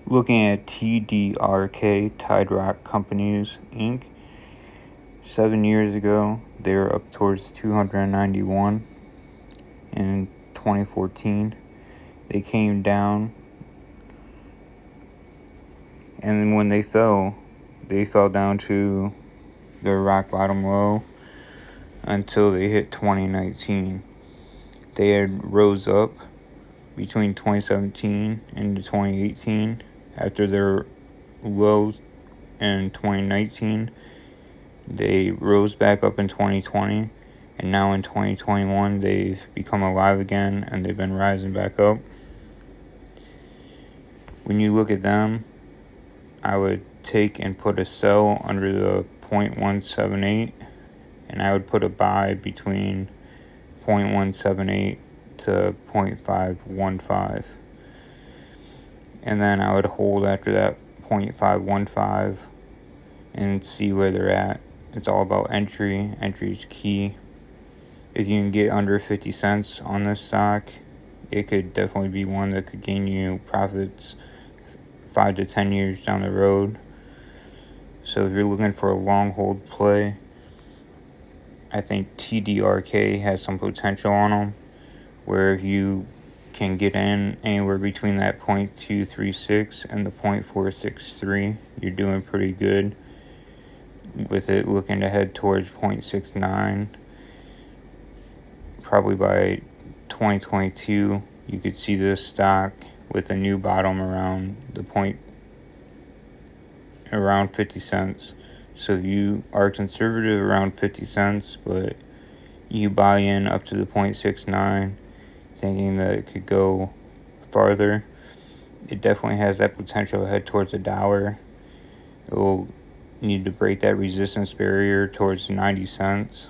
Looking at TDRK, Tiderock Companies Inc. 7 years ago, they were up towards 291. In 2014, they came down, and then when they fell down to their rock bottom low until they hit 2019. They had rose up between 2017 and 2018 after their low in 2019. They rose back up in 2020, and now in 2021 they've become alive again, and they've been rising back up. When you look at them, I would take and put a sell under the 0.178, and I would put a buy between 0.178 to 0.515, and then I would hold after that 0.515 and see where they're at. It's all about entry. Entry is key. If you can get under 50 cents on this stock, it could definitely be one that could gain you profits 5 to 10 years down the road. So if you're looking for a long hold play, I think TDRK has some potential on them, where if you can get in anywhere between that 0.236 and the 0.463, you're doing pretty good. With it looking to head towards 0.69, probably by 2022, you could see this stock with a new bottom around around 50 cents. So if you are conservative around 50 cents, but you buy in up to the 0.69, thinking that it could go farther, it definitely has that potential to head towards $1. It will need to break that resistance barrier towards 90 cents.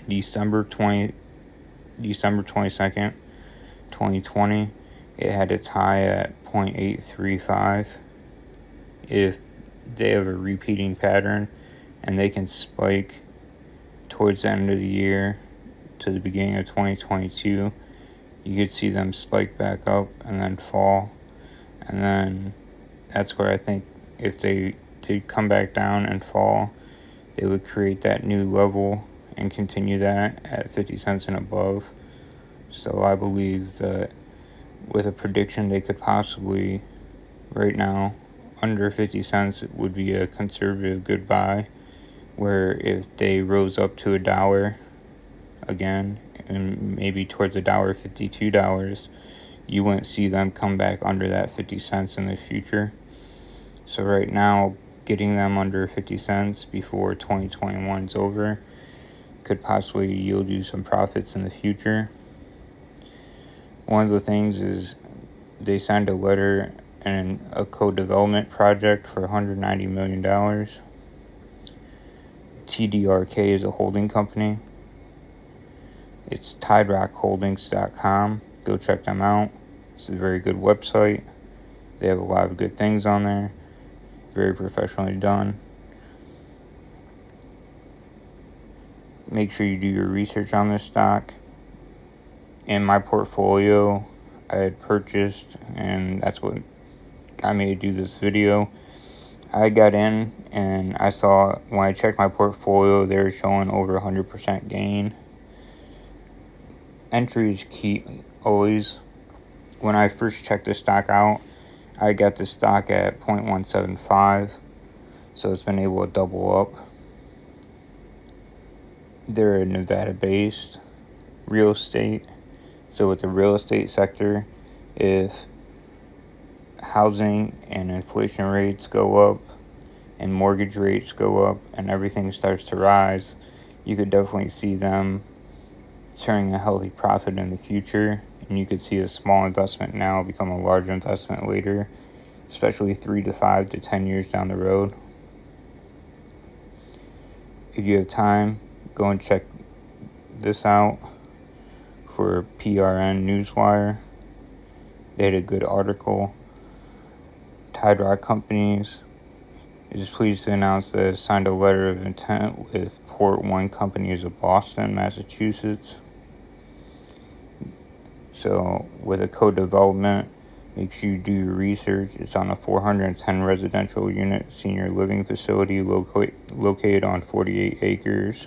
December 22nd, 2020, it had its high at 0.835. If they have a repeating pattern and they can spike towards the end of the year to the beginning of 2022, you could see them spike back up and then fall. And then that's where I think if they did come back down and fall, they would create that new level and continue that at 50 cents and above. So I believe that with a prediction, they could possibly, right now, under 50 cents would be a conservative good buy, where if they rose up to $1 again, and maybe towards $1.50, $2, you wouldn't see them come back under that 50 cents in the future. So right now, getting them under 50 cents before 2021 is over could possibly yield you some profits in the future. One of the things is they signed a letter and a co-development project for $190 million. TDRK is a holding company. It's TiderockHoldings.com. Go check them out. It's a very good website. They have a lot of good things on there. Very professionally done. Make sure you do your research on this stock. In my portfolio, I had purchased, and that's what got me to do this video. I got in, and I saw, when I checked my portfolio, they were showing over 100% gain. Entry is key always. When I first checked this stock out, I got this stock at 0.175, so it's been able to double up. They're a Nevada-based real estate. So with the real estate sector, if housing and inflation rates go up and mortgage rates go up and everything starts to rise, you could definitely see them turning a healthy profit in the future. And you could see a small investment now become a large investment later, especially 3 to 5 to 10 years down the road. If you have time, go and check this out for PRN Newswire. They had a good article. Tiderock Companies is pleased to announce that it signed a letter of intent with Port One Companies of Boston, Massachusetts. So with a co-development, make sure you do your research. It's on a 410 residential unit senior living facility located on 48 acres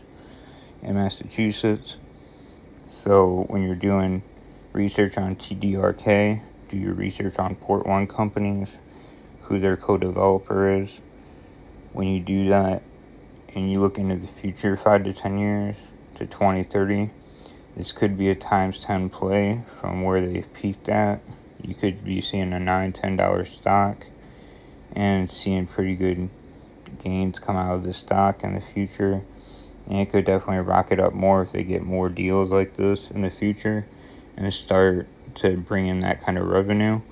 in Massachusetts. So when you're doing research on TDRK, do your research on Port 1 companies, who their co-developer is. When you do that and you look into the future 5 to 10 years to 2030, this could be a times 10 play from where they've peaked at. You could be seeing a $9, $10 stock and seeing pretty good gains come out of the stock in the future. And it could definitely rocket up more if they get more deals like this in the future and start to bring in that kind of revenue.